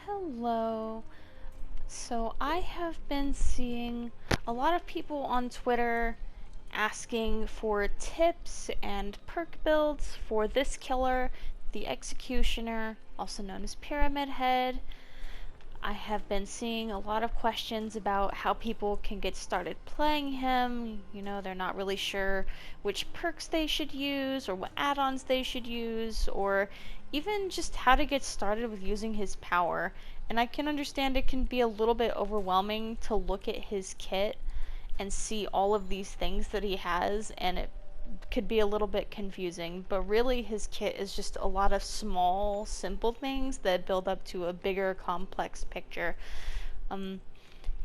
Hello. So I have been seeing a lot of people on Twitter asking for tips and perk builds for this killer, the Executioner, also known as Pyramid Head. I have been seeing a lot of questions about how people can get started playing him. They're not really sure which perks they should use or what add-ons they should use, or even just how to get started with using his power. And I can understand it can be a little bit overwhelming to look at his kit and see all of these things that he has, and it could be a little bit confusing, but really his kit is just a lot of small, simple things that build up to a bigger, complex picture. Um,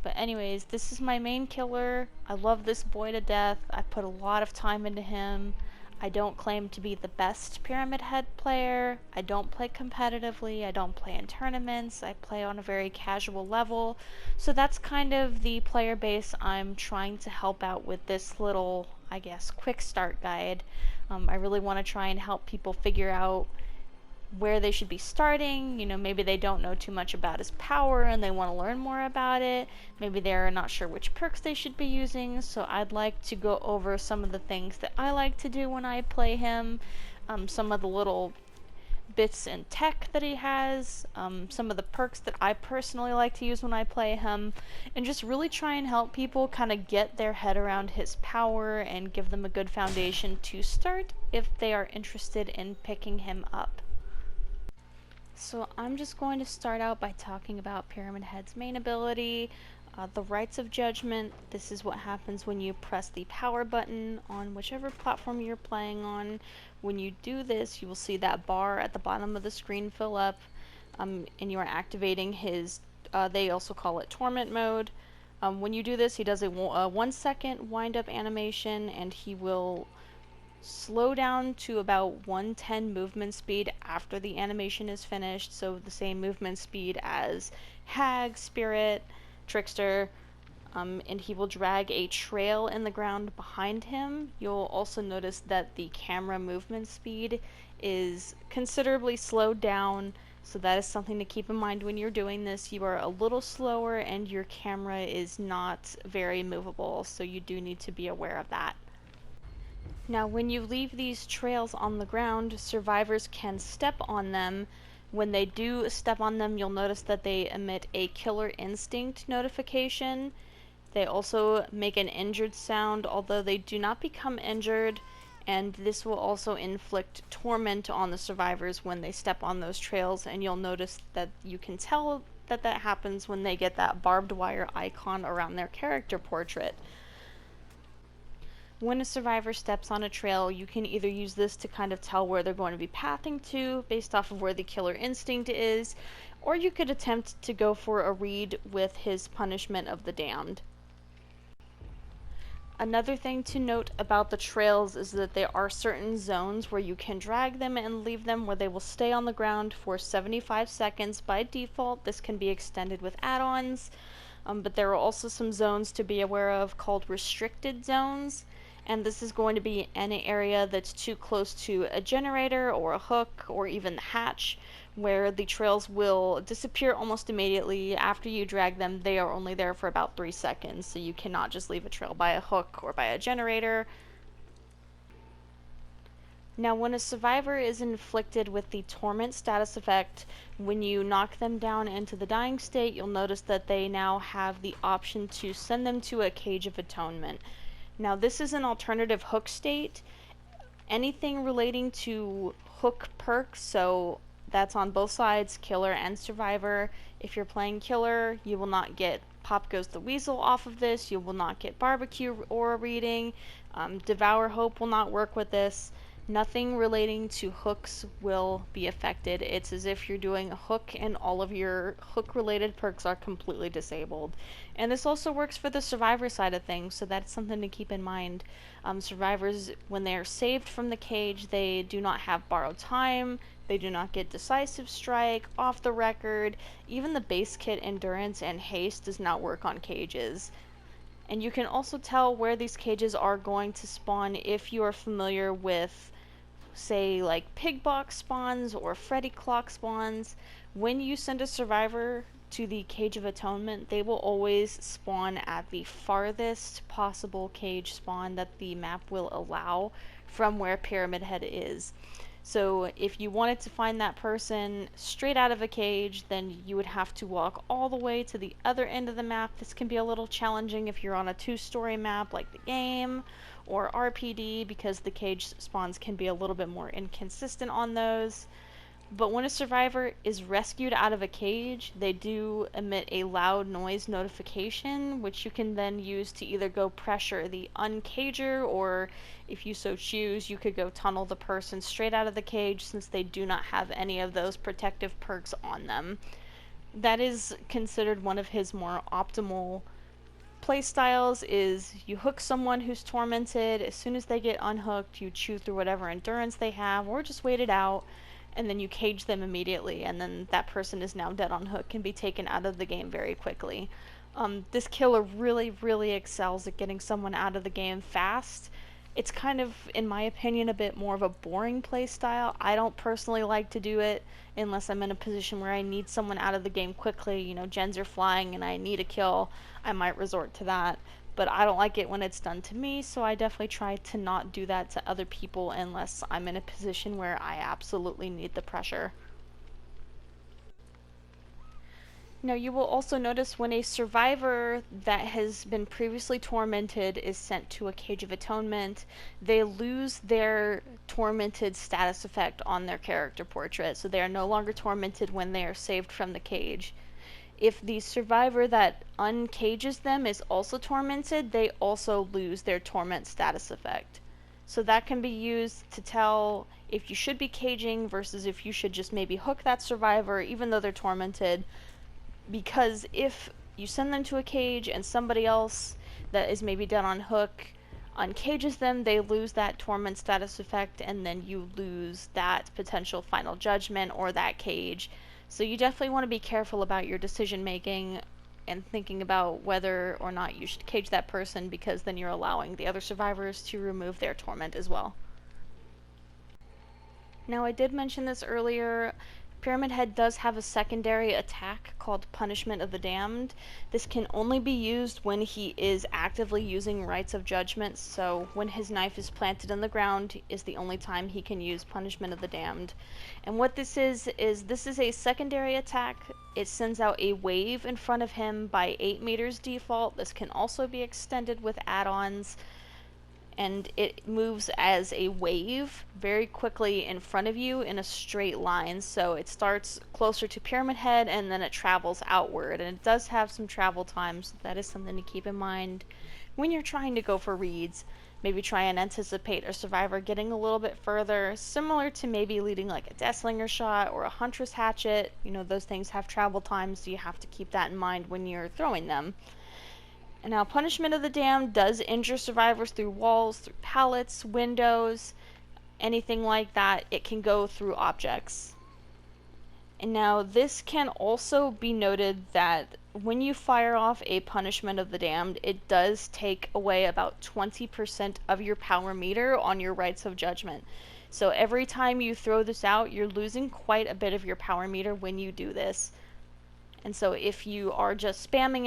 but anyways, this is my main killer. I love this boy to death. I put a lot of time into him. I don't claim to be the best Pyramid Head player. I don't play competitively. I don't play in tournaments. I play on a very casual level. So that's kind of the player base I'm trying to help out with this little, I guess, quick start guide. I really want to try and help people figure out where they should be starting. Maybe they don't know too much about his power and they want to learn more about it. Maybe they're not sure which perks they should be using, so I'd like to go over some of the things that I like to do when I play him, some of the little bits and tech that he has, some of the perks that I personally like to use when I play him, and just really try and help people kind of get their head around his power and give them a good foundation to start if they are interested in picking him up. So I'm just going to start out by talking about Pyramid Head's main ability, the Rights of Judgment. This is what happens when you press the power button on whichever platform you're playing on. When you do this, you will see that bar at the bottom of the screen fill up, and you are activating his, they also call it Torment Mode. When you do this, he does a 1 second wind up animation, and he will slow down to about 110 movement speed after the animation is finished, so the same movement speed as Hag, Spirit, Trickster, and he will drag a trail in the ground behind him. You'll also notice that the camera movement speed is considerably slowed down, so that is something to keep in mind when you're doing this. You are a little slower and your camera is not very movable, so you do need to be aware of that. Now, when you leave these trails on the ground, survivors can step on them. When they do step on them, you'll notice that they emit a killer instinct notification. They also make an injured sound, although they do not become injured, and this will also inflict torment on the survivors when they step on those trails, and you'll notice that you can tell that that happens when they get that barbed wire icon around their character portrait. When a survivor steps on a trail, you can either use this to kind of tell where they're going to be pathing to based off of where the killer instinct is, or you could attempt to go for a read with his Punishment of the Damned. Another thing to note about the trails is that there are certain zones where you can drag them and leave them where they will stay on the ground for 75 seconds by default. This can be extended with add-ons, but there are also some zones to be aware of called restricted zones, and this is going to be any area that's too close to a generator or a hook or even the hatch, where the trails will disappear almost immediately. After you drag them, they are only there for about 3 seconds, so you cannot just leave a trail by a hook or by a generator. Now, when a survivor is inflicted with the Torment status effect, when you knock them down into the dying state, you'll notice that they now have the option to send them to a Cage of Atonement. Now, this is an alternative hook state. Anything relating to hook perks, so that's on both sides, killer and survivor. If you're playing killer, you will not get Pop Goes the Weasel off of this. You will not get Barbecue Aura reading. Devour Hope will not work with this. Nothing relating to hooks will be affected. It's as if you're doing a hook and all of your hook related perks are completely disabled. And this also works for the survivor side of things, so that's something to keep in mind. Survivors, when they are saved from the cage, they do not have borrowed time, they do not get decisive strike, off the record. Even the base kit endurance and haste does not work on cages. And you can also tell where these cages are going to spawn if you are familiar with, say, like Pig Box spawns or Freddy Clock spawns. When you send a survivor to the Cage of Atonement, they will always spawn at the farthest possible cage spawn that the map will allow from where Pyramid Head is. So if you wanted to find that person straight out of a cage, then you would have to walk all the way to the other end of the map. This can be a little challenging if you're on a two-story map like the game or RPD, because the cage spawns can be a little bit more inconsistent on those. But when a survivor is rescued out of a cage, they do emit a loud noise notification, which you can then use to either go pressure the uncager, or if you so choose, you could go tunnel the person straight out of the cage, since they do not have any of those protective perks on them. That is considered one of his more optimal playstyles. Is you hook someone who's tormented, as soon as they get unhooked, you chew through whatever endurance they have, or just wait it out, and then you cage them immediately, and then that person is now dead on hook, can be taken out of the game very quickly. This killer really excels at getting someone out of the game fast. It's kind of, in my opinion, a bit more of a boring play style. I don't personally like to do it unless I'm in a position where I need someone out of the game quickly. You know, gens are flying and I need a kill, I might resort to that. But I don't like it when it's done to me, so I definitely try to not do that to other people unless I'm in a position where I absolutely need the pressure. Now, you will also notice when a survivor that has been previously tormented is sent to a Cage of Atonement, they lose their tormented status effect on their character portrait, so they are no longer tormented when they are saved from the cage. If the survivor that uncages them is also tormented, they also lose their torment status effect. So that can be used to tell if you should be caging versus if you should just maybe hook that survivor even though they're tormented. Because if you send them to a cage and somebody else that is maybe dead on hook uncages them, they lose that torment status effect, and then you lose that potential final judgment or that cage. So you definitely want to be careful about your decision making and thinking about whether or not you should cage that person, because then you're allowing the other survivors to remove their torment as well. Now, I did mention this earlier, Pyramid Head does have a secondary attack called Punishment of the Damned. This can only be used when he is actively using Rites of Judgment, so when his knife is planted in the ground is the only time he can use Punishment of the Damned. And what this is this is a secondary attack. It sends out a wave in front of him by 8 meters default. This can also be extended with add-ons, and it moves as a wave very quickly in front of you in a straight line. So it starts closer to Pyramid Head and then it travels outward, and it does have some travel times. So that is something to keep in mind when you're trying to go for reads. Maybe try and anticipate a survivor getting a little bit further, similar to maybe leading like a Deathslinger shot or a Huntress Hatchet. You know, those things have travel times, so you have to keep that in mind when you're throwing them. And now, Punishment of the Damned does injure survivors through walls, through pallets, windows, anything like that. It can go through objects. And now, this can also be noted that when you fire off a Punishment of the Damned, it does take away about 20% of your power meter on your Rites of Judgment. So every time you throw this out, you're losing quite a bit of your power meter when you do this. And so if you are just spamming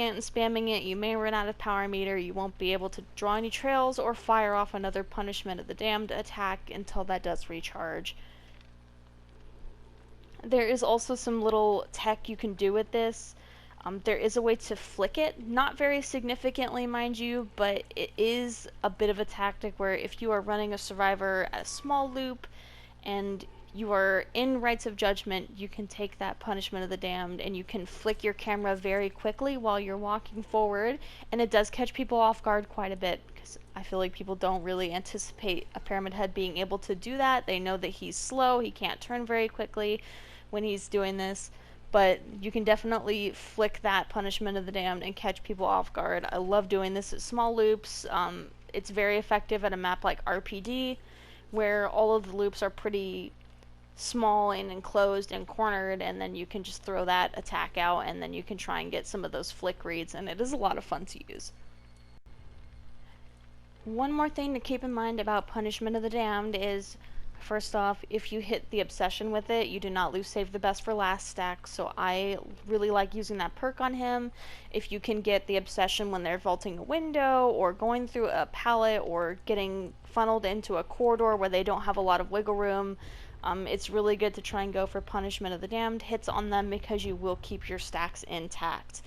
it, you may run out of power meter. You won't be able to draw any trails or fire off another Punishment of the Damned attack until that does recharge. There is also some little tech you can do with this. There is a way to flick it, not very significantly, mind you, but it is a bit of a tactic where if you are running a survivor at a small loop and you are in Rites of Judgment, you can take that Punishment of the Damned and you can flick your camera very quickly while you're walking forward, and it does catch people off guard quite a bit, because I feel like people don't really anticipate a Pyramid Head being able to do that. They know that he's slow, he can't turn very quickly when he's doing this, but you can definitely flick that Punishment of the Damned and catch people off guard. I love doing this at small loops. It's very effective at a map like RPD, where all of the loops are pretty small and enclosed and cornered, and then you can just throw that attack out and then you can try and get some of those flick reads, and it is a lot of fun to use. One more thing to keep in mind about Punishment of the Damned is first off, if you hit the obsession with it, you do not lose save the best for last stack, so I really like using that perk on him. If you can get the obsession when they're vaulting a window, or going through a pallet, or getting funneled into a corridor where they don't have a lot of wiggle room, it's really good to try and go for Punishment of the Damned hits on them because you will keep your stacks intact.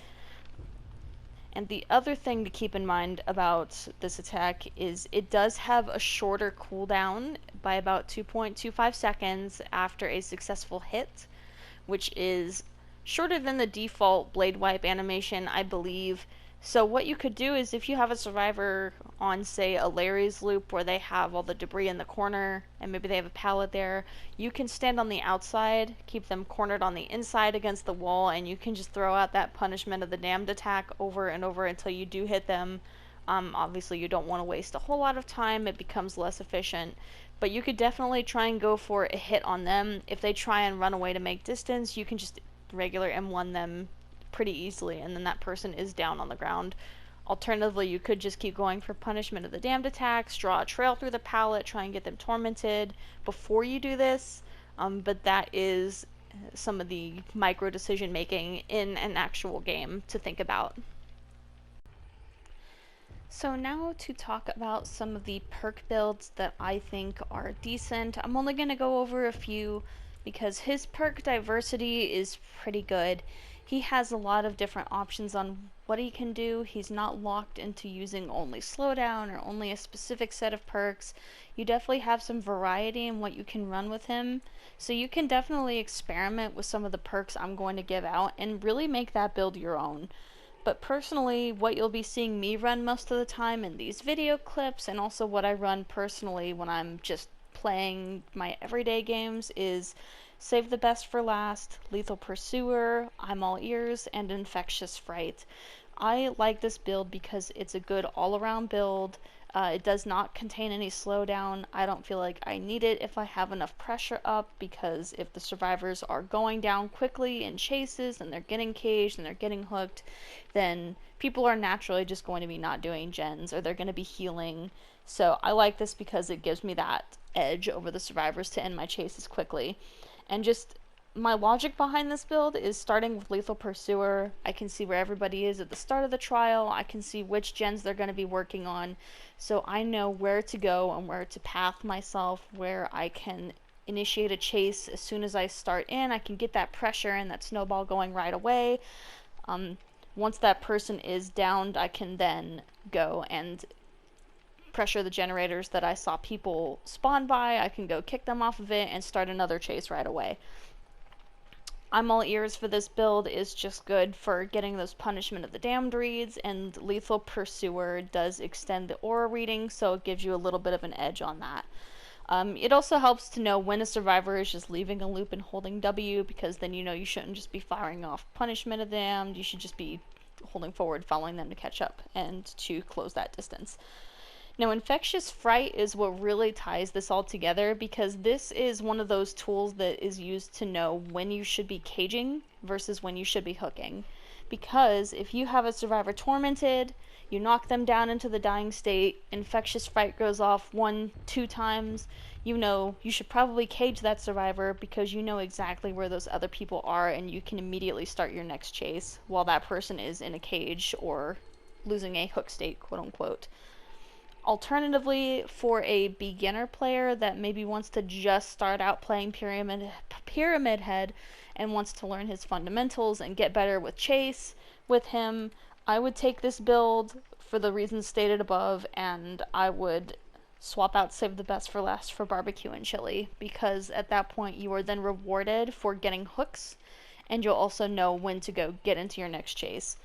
And the other thing to keep in mind about this attack is it does have a shorter cooldown by about 2.25 seconds after a successful hit, which is shorter than the default Blade Wipe animation, I believe. So what you could do is if you have a survivor on, say, a Larry's loop where they have all the debris in the corner and maybe they have a pallet there, you can stand on the outside, keep them cornered on the inside against the wall, and you can just throw out that Punishment of the Damned attack over and over until you do hit them. Obviously you don't want to waste a whole lot of time, it becomes less efficient, but you could definitely try and go for a hit on them. If they try and run away to make distance, you can just regular M1 them pretty easily, and then that person is down on the ground. Alternatively, you could just keep going for Punishment of the Damned attacks, draw a trail through the pallet, try and get them tormented before you do this, but that is some of the micro decision making in an actual game to think about. So now to talk about some of the perk builds that I think are decent. I'm only going to go over a few because his perk diversity is pretty good. He has a lot of different options on what he can do. He's not locked into using only slowdown or only a specific set of perks. You definitely have some variety in what you can run with him. So you can definitely experiment with some of the perks I'm going to give out and really make that build your own. But personally, what you'll be seeing me run most of the time in these video clips, and also what I run personally when I'm just playing my everyday games, is Save the Best for Last, Lethal Pursuer, I'm All Ears, and Infectious Fright. I like this build because it's a good all-around build. It does not contain any slowdown. I don't feel like I need it if I have enough pressure up, because if the survivors are going down quickly in chases and they're getting caged and they're getting hooked, then people are naturally just going to be not doing gens, or they're going to be healing. So I like this because it gives me that edge over the survivors to end my chases quickly. And just my logic behind this build is starting with Lethal Pursuer. I can see where everybody is at the start of the trial. I can see which gens they're going to be working on. So I know where to go and where to path myself, where I can initiate a chase as soon as I start in. I can get that pressure and that snowball going right away. Once that person is downed, I can then go and pressure the generators that I saw people spawn by. I can go kick them off of it and start another chase right away. I'm All Ears for this build is just good for getting those Punishment of the Damned reads, and Lethal Pursuer does extend the aura reading, so it gives you a little bit of an edge on that. It also helps to know when a survivor is just leaving a loop and holding W, because then you know you shouldn't just be firing off Punishment of the Damned, you should just be holding forward, following them to catch up and to close that distance. Now, Infectious Fright is what really ties this all together, because this is one of those tools that is used to know when you should be caging versus when you should be hooking. Because if you have a survivor tormented, you knock them down into the dying state, Infectious Fright goes off 1-2 times, you know you should probably cage that survivor because you know exactly where those other people are, and you can immediately start your next chase while that person is in a cage or losing a hook state, quote unquote. Alternatively, for a beginner player that maybe wants to just start out playing Pyramid Head and wants to learn his fundamentals and get better with chase with him, I would take this build for the reasons stated above, and I would swap out Save the Best for Last for Barbecue and Chili, because at that point you are then rewarded for getting hooks, and you'll also know when to go get into your next chase.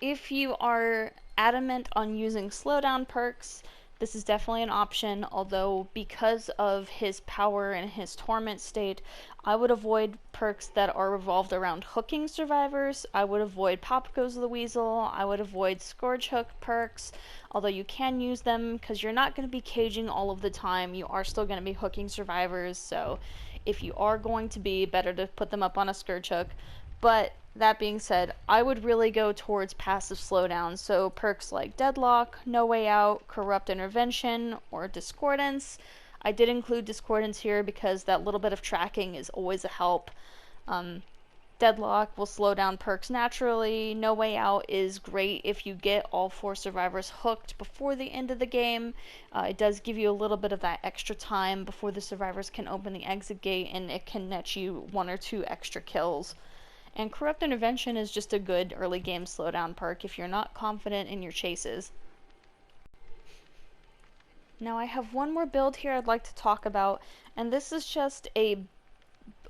If you are adamant on using slowdown perks, this is definitely an option, although because of his power and his torment state, I would avoid perks that are revolved around hooking survivors. I would avoid Pop Goes the Weasel, I would avoid Scourge Hook perks, although you can use them because you're not going to be caging all of the time, you are still going to be hooking survivors, so if you are going to be, better to put them up on a Scourge Hook. But that being said, I would really go towards passive slowdown, so perks like Deadlock, No Way Out, Corrupt Intervention, or Discordance. I did include Discordance here because that little bit of tracking is always a help. Deadlock will slow down perks naturally. No Way Out is great if you get all 4 survivors hooked before the end of the game. It does give you a little bit of that extra time before the survivors can open the exit gate, and it can net you 1 or 2 extra kills. And Corrupt Intervention is just a good early game slowdown perk if you're not confident in your chases. Now I have one more build here I'd like to talk about, and this is just a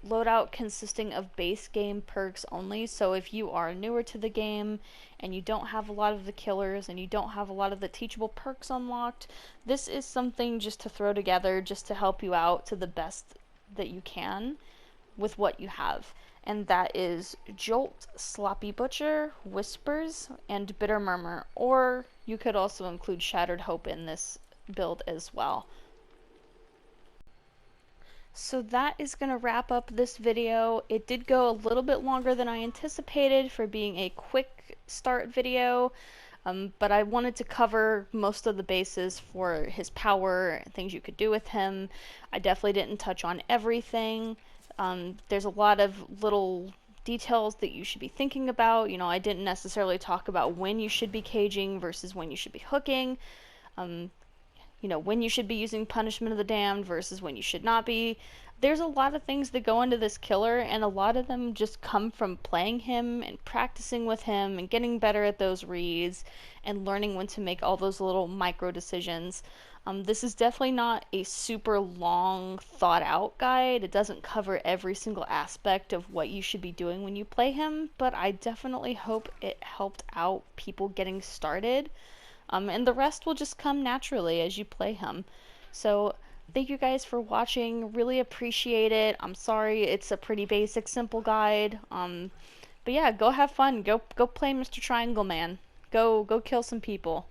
loadout consisting of base game perks only. So if you are newer to the game and you don't have a lot of the killers and you don't have a lot of the teachable perks unlocked, this is something just to throw together just to help you out to the best that you can with what you have. And that is Jolt, Sloppy Butcher, Whispers, and Bitter Murmur, or you could also include Shattered Hope in this build as well. So that is going to wrap up this video. It did go a little bit longer than I anticipated for being a quick start video, but I wanted to cover most of the bases for his power and things you could do with him. I definitely didn't touch on everything. There's a lot of little details that you should be thinking about. You know, I didn't necessarily talk about when you should be caging versus when you should be hooking. You know, when you should be using Punishment of the Damned versus when you should not be. There's a lot of things that go into this killer, and a lot of them just come from playing him and practicing with him and getting better at those reads and learning when to make all those little micro decisions. This is definitely not a super long thought out guide. It doesn't cover every single aspect of what you should be doing when you play him, but I definitely hope it helped out people getting started. And the rest will just come naturally as you play him. So thank you guys for watching. Really appreciate it. I'm sorry it's a pretty basic, simple guide. But yeah, go have fun. Go play Mr. Triangle Man. Go kill some people.